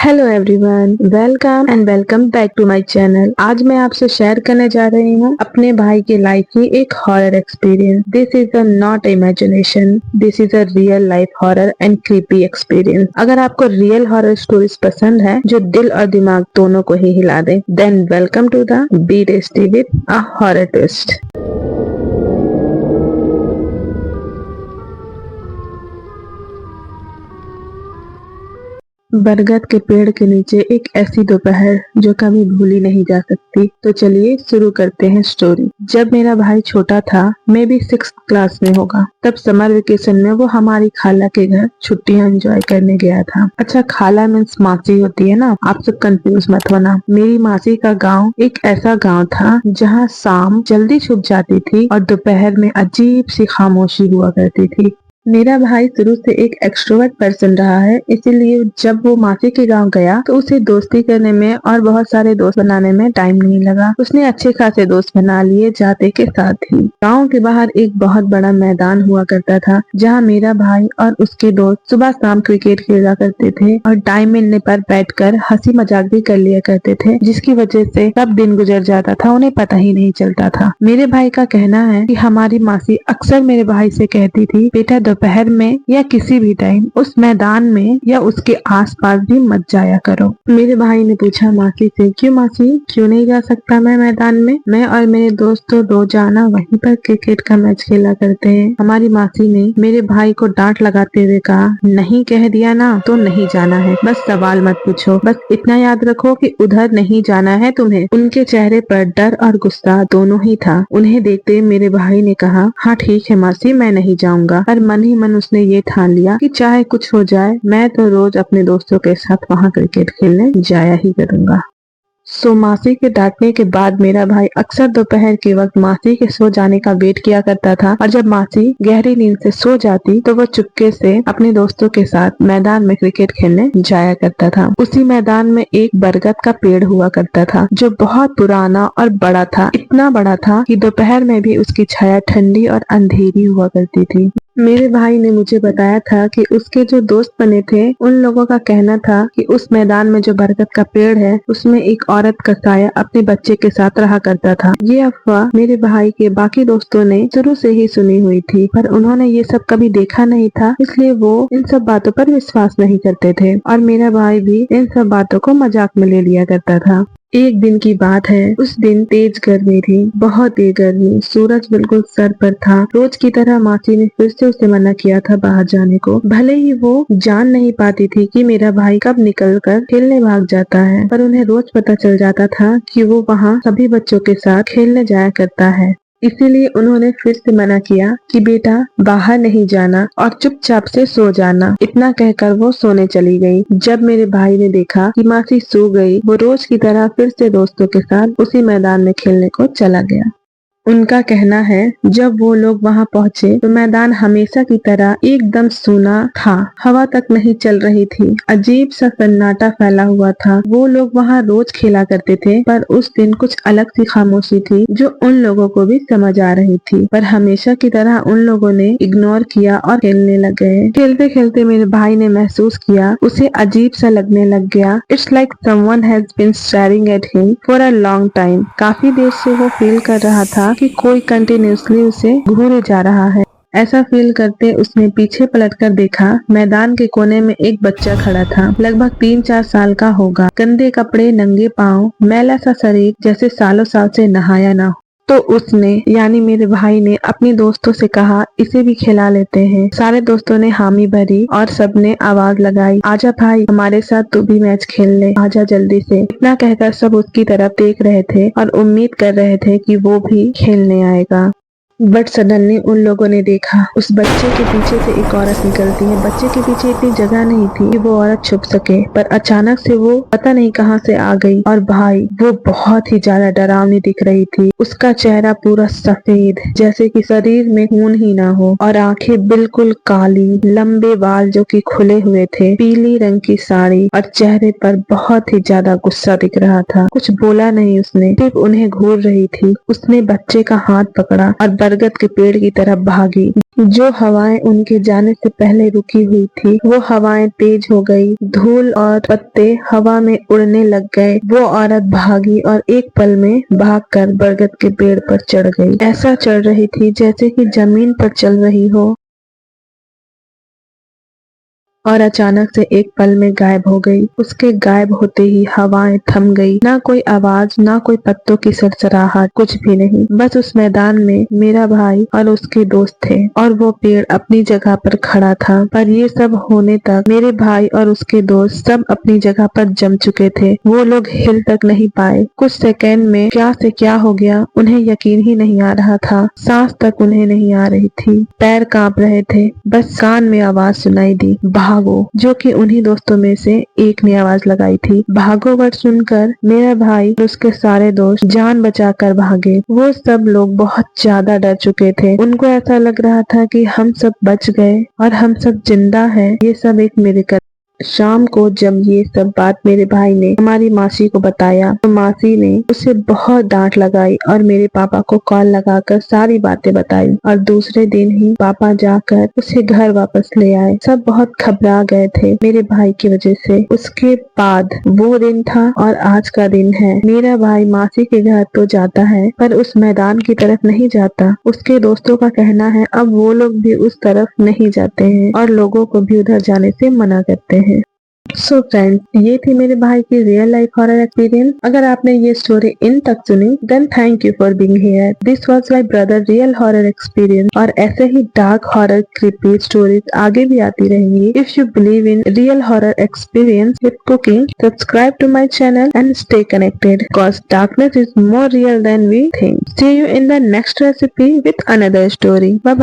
Hello everyone, welcome back to my channel. आज मैं आपसे शेयर करने जा रही हूँ अपने भाई की लाइफ की एक horror experience. This is a not imagination, this is a real life horror and creepy experience. अगर आपको रियल हॉरर स्टोरीज पसंद है जो दिल और दिमाग दोनों को ही हिला दे, then welcome to the be tasty with a horror twist. बरगद के पेड़ के नीचे एक ऐसी दोपहर जो कभी भूली नहीं जा सकती। तो चलिए शुरू करते हैं स्टोरी। जब मेरा भाई छोटा था, मैं भी 6th क्लास में होगा, तब समर वेकेशन में वो हमारी खाला के घर छुट्टियां एंजॉय करने गया था। अच्छा, खाला मीन्स मासी होती है ना, आप सब कंफ्यूज मत होना। मेरी मासी का गांव एक ऐसा गांव था जहां शाम जल्दी छुप जाती थी और दोपहर में अजीब सी खामोशी हुआ करती थी। मेरा भाई शुरू से एक एक्सट्रोवर्ट पर्सन रहा है, इसीलिए जब वो मासी के गांव गया तो उसे दोस्ती करने में और बहुत सारे दोस्त बनाने में टाइम नहीं लगा। उसने अच्छे खासे दोस्त बना लिए जाते के साथ ही। गांव के बाहर एक बहुत बड़ा मैदान हुआ करता था जहां मेरा भाई और उसके दोस्त सुबह शाम क्रिकेट खेला करते थे और टाइम मिलने पर बैठकर हंसी मजाक भी कर लिया करते थे, जिसकी वजह से कब दिन गुजर जाता था उन्हें पता ही नहीं चलता था। मेरे भाई का कहना है कि हमारी मासी अक्सर मेरे भाई से कहती थी, बेटा दोपहर में या किसी भी टाइम उस मैदान में या उसके आसपास भी मत जाया करो। मेरे भाई ने पूछा मासी से, क्यों मासी, क्यों नहीं जा सकता मैं मैदान में? मैं और मेरे दोस्त तो रोजाना वहीं पर क्रिकेट का मैच खेला करते हैं। हमारी मासी ने मेरे भाई को डांट लगाते हुए कहा, नहीं कह दिया ना तो नहीं जाना है, बस सवाल मत पूछो, बस इतना याद रखो कि उधर नहीं जाना है तुम्हें। उनके चेहरे पर डर और गुस्सा दोनों ही था। उन्हें देखते मेरे भाई ने कहा, हाँ ठीक है मासी, मैं नहीं जाऊंगा। पर मन ही मन उसने ये ठान लिया कि चाहे कुछ हो जाए, मैं तो रोज अपने दोस्तों के साथ वहाँ क्रिकेट खेलने जाया ही करूंगा। मासी के डांटने के बाद मेरा भाई अक्सर दोपहर के वक्त मासी के सो जाने का वेट किया करता था और जब मासी गहरी नींद से सो जाती तो वह चुपके से अपने दोस्तों के साथ मैदान में क्रिकेट खेलने जाया करता था। उसी मैदान में एक बरगद का पेड़ हुआ करता था जो बहुत पुराना और बड़ा था। इतना बड़ा था कि दोपहर में भी उसकी छाया ठंडी और अंधेरी हुआ करती थी। मेरे भाई ने मुझे बताया था कि उसके जो दोस्त बने थे उन लोगों का कहना था कि उस मैदान में जो बरगद का पेड़ है उसमें एक औरत का साया अपने बच्चे के साथ रहा करता था। ये अफवाह मेरे भाई के बाकी दोस्तों ने शुरू से ही सुनी हुई थी, पर उन्होंने ये सब कभी देखा नहीं था, इसलिए वो इन सब बातों पर विश्वास नहीं करते थे और मेरा भाई भी इन सब बातों को मजाक में ले लिया करता था। एक दिन की बात है, उस दिन तेज गर्मी थी, बहुत तेज गर्मी, सूरज बिल्कुल सर पर था। रोज की तरह मासी ने फिर से उसे मना किया था बाहर जाने को। भले ही वो जान नहीं पाती थी कि मेरा भाई कब निकलकर खेलने भाग जाता है, पर उन्हें रोज पता चल जाता था कि वो वहाँ सभी बच्चों के साथ खेलने जाया करता है। इसीलिए उन्होंने फिर से मना किया कि बेटा बाहर नहीं जाना और चुपचाप से सो जाना। इतना कहकर वो सोने चली गई। जब मेरे भाई ने देखा कि मासी सो गई, वो रोज की तरह फिर से दोस्तों के साथ उसी मैदान में खेलने को चला गया। उनका कहना है जब वो लोग वहां पहुंचे तो मैदान हमेशा की तरह एकदम सूना था, हवा तक नहीं चल रही थी, अजीब सा सन्नाटा फैला हुआ था। वो लोग वहां रोज खेला करते थे, पर उस दिन कुछ अलग सी खामोशी थी जो उन लोगों को भी समझ आ रही थी, पर हमेशा की तरह उन लोगों ने इग्नोर किया और खेलने लग गए। खेलते खेलते मेरे भाई ने महसूस किया, उसे अजीब सा लगने लग गया। It's like someone has been staring at him for a long time. काफी देर से वो फील कर रहा था कि कोई कंटिन्यूअसली उसे घूरे जा रहा है। ऐसा फील करते उसने पीछे पलटकर देखा। मैदान के कोने में एक बच्चा खड़ा था, लगभग 3-4 साल का होगा। गंदे कपड़े, नंगे पाँव, मैला सा शरीर, जैसे सालों साल से नहाया ना हो। तो उसने यानी मेरे भाई ने अपने दोस्तों से कहा, इसे भी खिला लेते हैं। सारे दोस्तों ने हामी भरी और सबने आवाज लगाई, आजा भाई, हमारे साथ तू भी मैच खेल ले, आजा जल्दी से। इतना कहकर सब उसकी तरफ देख रहे थे और उम्मीद कर रहे थे कि वो भी खेलने आएगा। बट सडनली उन लोगों ने देखा उस बच्चे के पीछे से एक औरत निकलती है। बच्चे के पीछे इतनी जगह नहीं थी कि वो औरत छुप सके, पर अचानक से वो पता नहीं कहां से आ गई और भाई वो बहुत ही ज्यादा डरावनी दिख रही थी। उसका चेहरा पूरा सफेद, जैसे कि शरीर में खून ही ना हो, और आंखें बिल्कुल काली, लंबे बाल जो कि खुले हुए थे, पीली रंग की साड़ी और चेहरे पर बहुत ही ज्यादा गुस्सा दिख रहा था। कुछ बोला नहीं उसने, सिर्फ उन्हें घूर रही थी। उसने बच्चे का हाथ पकड़ा और बरगद के पेड़ की तरफ भागी। जो हवाएं उनके जाने से पहले रुकी हुई थी, वो हवाएं तेज हो गई। धूल और पत्ते हवा में उड़ने लग गए। वो औरत भागी और एक पल में भागकर बरगद के पेड़ पर चढ़ गई। ऐसा चढ़ रही थी जैसे कि जमीन पर चल रही हो, और अचानक से एक पल में गायब हो गई। उसके गायब होते ही हवाएं थम गई। ना कोई आवाज, ना कोई पत्तों की सरसराहट, कुछ भी नहीं। बस उस मैदान में मेरा भाई और उसके दोस्त थे और वो पेड़ अपनी जगह पर खड़ा था। पर ये सब होने तक मेरे भाई और उसके दोस्त सब अपनी जगह पर जम चुके थे। वो लोग हिल तक नहीं पाए। कुछ सेकंड में क्या से क्या हो गया, उन्हें यकीन ही नहीं आ रहा था। सांस तक उन्हें नहीं आ रही थी। पैर कांप रहे थे। बस कान में आवाज सुनाई दी, भागो, जो कि उन्हीं दोस्तों में से एक ने आवाज लगाई थी। भागो वर्ड सुनकर मेरा भाई और उसके सारे दोस्त जान बचाकर भागे। वो सब लोग बहुत ज्यादा डर चुके थे। उनको ऐसा लग रहा था कि हम सब बच गए और हम सब जिंदा हैं। ये सब एक मिरेकल। शाम को जब ये सब बात मेरे भाई ने हमारी मासी को बताया, तो मासी ने उसे बहुत डांट लगाई और मेरे पापा को कॉल लगाकर सारी बातें बताई। और दूसरे दिन ही पापा जाकर उसे घर वापस ले आए। सब बहुत घबरा गए थे मेरे भाई की वजह से। उसके बाद वो दिन था और आज का दिन है। मेरा भाई मासी के घर तो जाता है, पर उस मैदान की तरफ नहीं जाता। उसके दोस्तों का कहना है अब वो लोग भी उस तरफ नहीं जाते हैं और लोगों को भी उधर जाने से मना करते हैं। सो फ्रेंड्स, ये थी मेरे भाई की रियल लाइफ हॉरर एक्सपीरियंस। अगर आपने ये स्टोरी इन तक सुनी, then thank you for being here. This was my brother real horror experience. और ऐसे ही डार्क हॉरर क्रीपी स्टोरीज आगे भी आती रहेंगी। If you believe in real horror experience with cooking, subscribe to my channel and stay connected, because darkness is more real than we think. See you in the next recipe with another story. Bye bye.